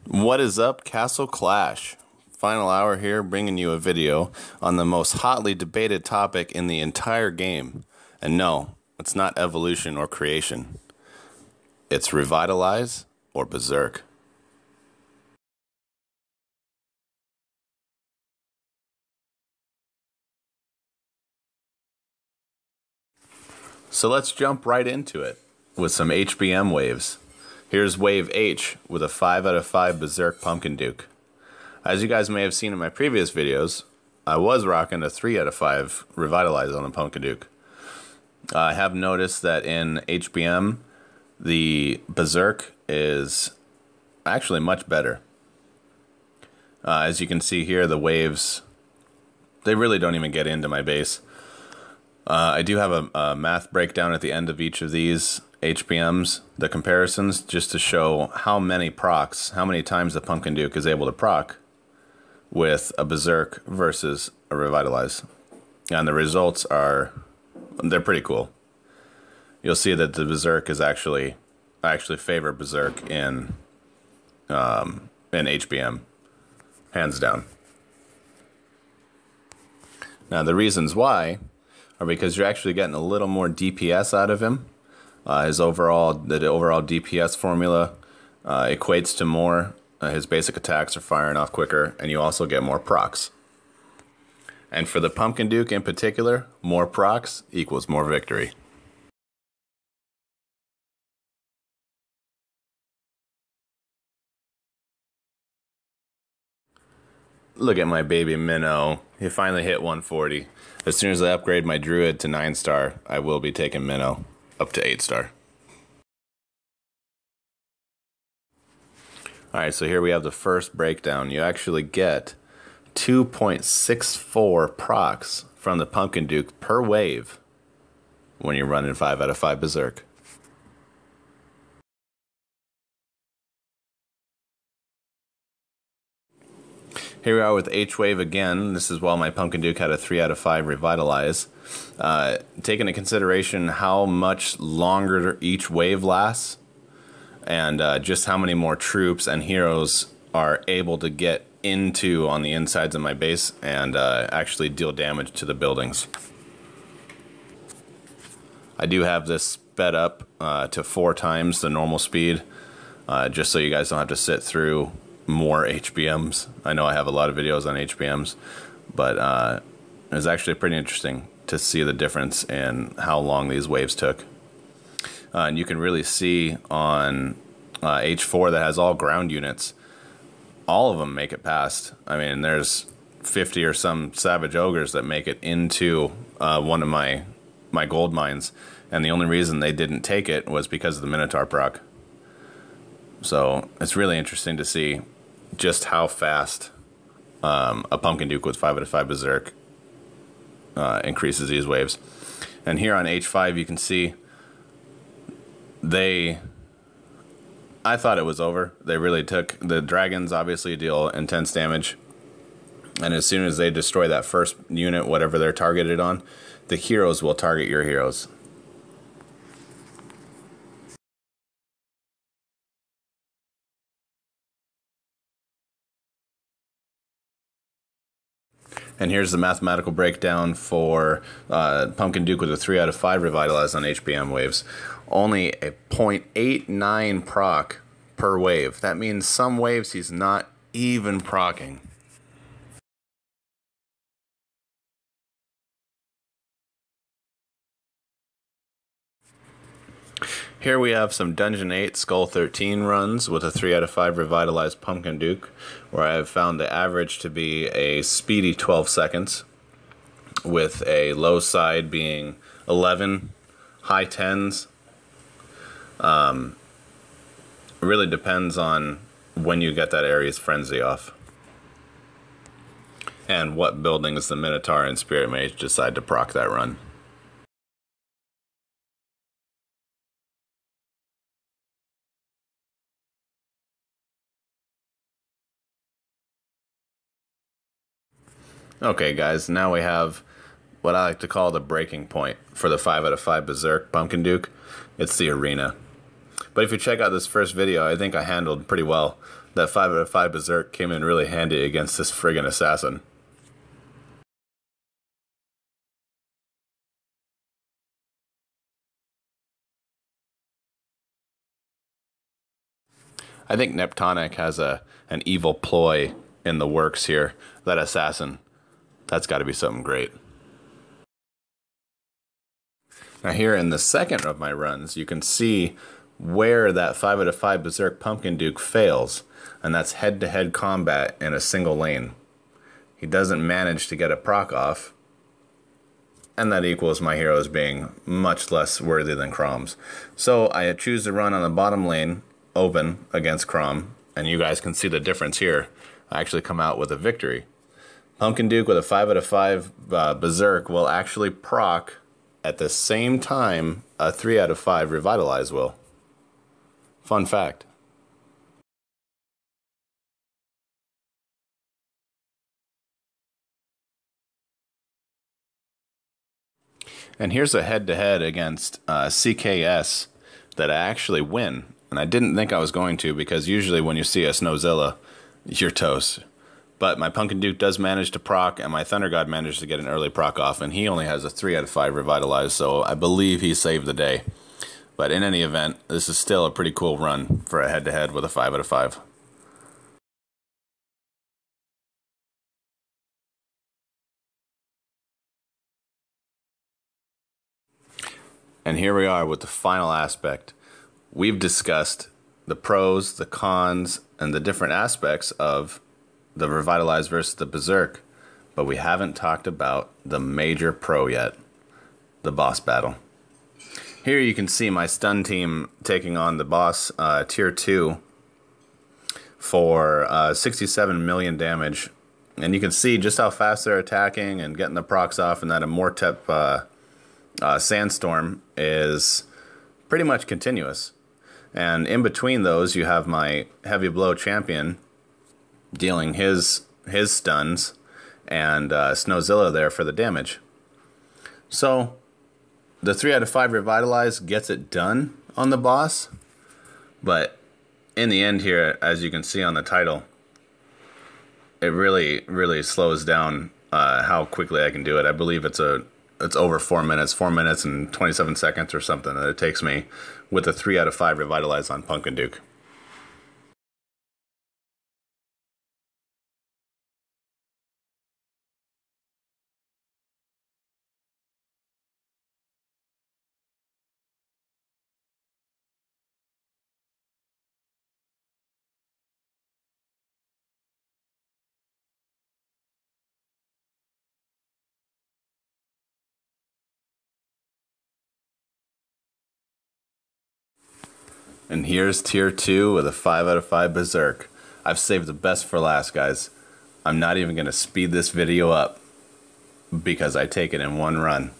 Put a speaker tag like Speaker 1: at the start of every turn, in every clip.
Speaker 1: What is up, Castle Clash? Final hour here, bringing you a video on the most hotly debated topic in the entire game. And no, it's not evolution or creation. It's Revitalize or Berserk. So let's jump right into it with some HBM waves. Here's wave H with a 5 out of 5 Berserk Pumpkin Duke. As you guys may have seen in my previous videos, I was rocking a 3 out of 5 Revitalize on the Pumpkin Duke. I have noticed that in HBM, the Berserk is actually much better. As you can see here, the waves, they really don't even get into my base. I do have a math breakdown at the end of each of these HBMs, the comparisons, just to show how many procs, how many times the Pumpkin Duke is able to proc with a Berserk versus a Revitalize. And the results are, they're pretty cool. You'll see that the Berserk is I actually favor Berserk in HBM, hands down. Now the reasons why are because you're actually getting a little more DPS out of him. The overall DPS formula equates to more. His basic attacks are firing off quicker, and you also get more procs. And for the Pumpkin Duke in particular, more procs equals more victory. Look at my baby Minnow. He finally hit 140. As soon as I upgrade my Druid to 9-star, I will be taking Minnow up to 8-star. Alright, so here we have the first breakdown. You actually get 2.64 procs from the Pumpkin Duke per wave when you're running 5 out of 5 Berserk. Here we are with H-Wave again. This is while my Pumpkin Duke had a 3 out of 5 Revitalize. Take into consideration how much longer each wave lasts, and just how many more troops and heroes are able to get into on the insides of my base and actually deal damage to the buildings. I do have this sped up to 4 times the normal speed, just so you guys don't have to sit through more HBMs. I know I have a lot of videos on HBMs, but it was actually pretty interesting to see the difference in how long these waves took. And you can really see on H4 that has all ground units, all of them make it past. I mean, there's 50 or some Savage Ogres that make it into one of my gold mines, and the only reason they didn't take it was because of the Minotaur proc. So it's really interesting to see just how fast a Pumpkin Duke with 5 out of 5 Berserk increases these waves. And here on H5 you can see I thought it was over. They really took, the dragons obviously deal intense damage, and as soon as they destroy that first unit, whatever they're targeted on, the heroes will target your heroes. And here's the mathematical breakdown for Pumpkin Duke with a 3 out of 5 Revitalize on HBM waves. Only a 0.89 proc per wave. That means some waves he's not even procking. Here we have some Dungeon 8 Skull 13 runs with a 3 out of 5 Revitalized Pumpkin Duke, where I have found the average to be a speedy 12 seconds, with a low side being 11, high 10s. It really depends on when you get that Ares Frenzy off, and what buildings the Minotaur and Spirit Mage decide to proc that run. Okay guys, now we have what I like to call the breaking point for the 5 out of 5 Berserk Pumpkin Duke. It's the arena. But if you check out this first video, I think I handled pretty well That 5 out of 5 Berserk came in really handy against this friggin' assassin. I think Neptonic has an evil ploy in the works here. That assassin, that's got to be something great. Now here in the second of my runs, you can see where that 5 out of 5 Berserk Pumpkin Duke fails, and that's head-to-head combat in a single lane. He doesn't manage to get a proc off, and that equals my heroes being much less worthy than Crom's. So I choose to run on the bottom lane, open against Crom, and you guys can see the difference here. I actually come out with a victory. Pumpkin Duke with a 5 out of 5 Berserk will actually proc at the same time a 3 out of 5 Revitalize will. Fun fact. And here's a head-to-head against CKS that I actually win. And I didn't think I was going to, because usually when you see a Snowzilla, you're toast. But my Pumpkin Duke does manage to proc, and my Thunder God managed to get an early proc off, and he only has a 3 out of 5 Revitalize, so I believe he saved the day. But in any event, this is still a pretty cool run for a head-to-head with a 5 out of 5. And here we are with the final aspect. We've discussed the pros, the cons, and the different aspects of the Revitalize versus the Berserk, but we haven't talked about the major pro yet, the boss battle. Here you can see my stun team taking on the boss tier 2 for 67 million damage, and you can see just how fast they're attacking and getting the procs off, and that Immortep Sandstorm is pretty much continuous. And in between those, you have my Heavy Blow champion dealing his stuns, and Snowzilla there for the damage. So the 3 out of 5 Revitalize gets it done on the boss, but in the end here, as you can see on the title, it really slows down how quickly I can do it. I believe it's over 4 minutes and 27 seconds or something that it takes me with a 3 out of 5 Revitalize on Pumpkin Duke. And here's tier 2 with a 5 out of 5 Berserk. I've saved the best for last, guys. I'm not even going to speed this video up because I take it in one run.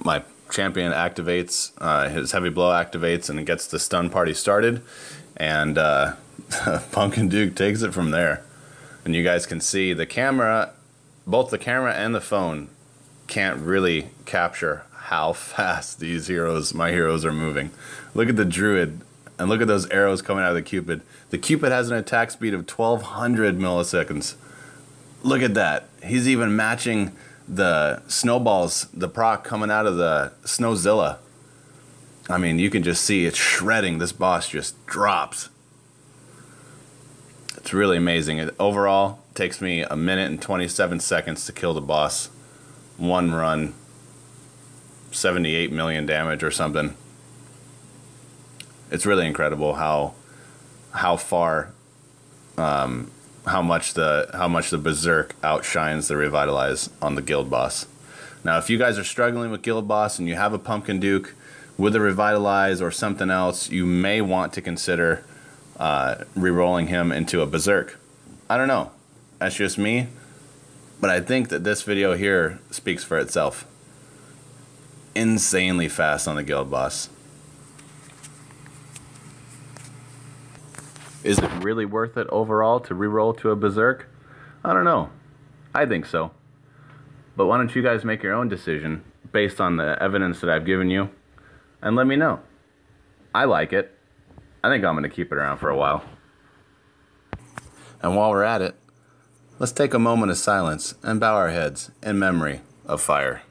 Speaker 1: My champion activates, his Heavy Blow activates, and it gets the stun party started. And Pumpkin Duke takes it from there. And you guys can see the camera, both the camera and the phone, can't really capture how fast these heroes, my heroes, are moving. Look at the Druid, and look at those arrows coming out of the Cupid. The Cupid has an attack speed of 1200 milliseconds. Look at that. He's even matching the snowballs, the proc coming out of the Snowzilla. I mean, you can just see it shredding. This boss just drops. It's really amazing. It overall takes me 1 minute and 27 seconds to kill the boss. One run. 78 million damage or something. It's really incredible how far how much the Berserk outshines the Revitalize on the guild boss. Now if you guys are struggling with guild boss and you have a Pumpkin Duke with a Revitalize or something else, you may want to consider re-rolling him into a Berserk. I don't know, that's just me, but I think that this video here speaks for itself. Insanely fast on the guild boss. Is it really worth it overall to reroll to a Berserk? I don't know. I think so. But why don't you guys make your own decision based on the evidence that I've given you and let me know. I like it. I think I'm going to keep it around for a while. And while we're at it, let's take a moment of silence and bow our heads in memory of fire.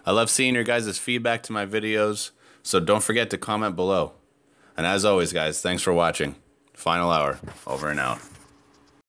Speaker 1: I love seeing your guys' feedback to my videos, so don't forget to comment below. And as always, guys, thanks for watching. Final hour, over and out.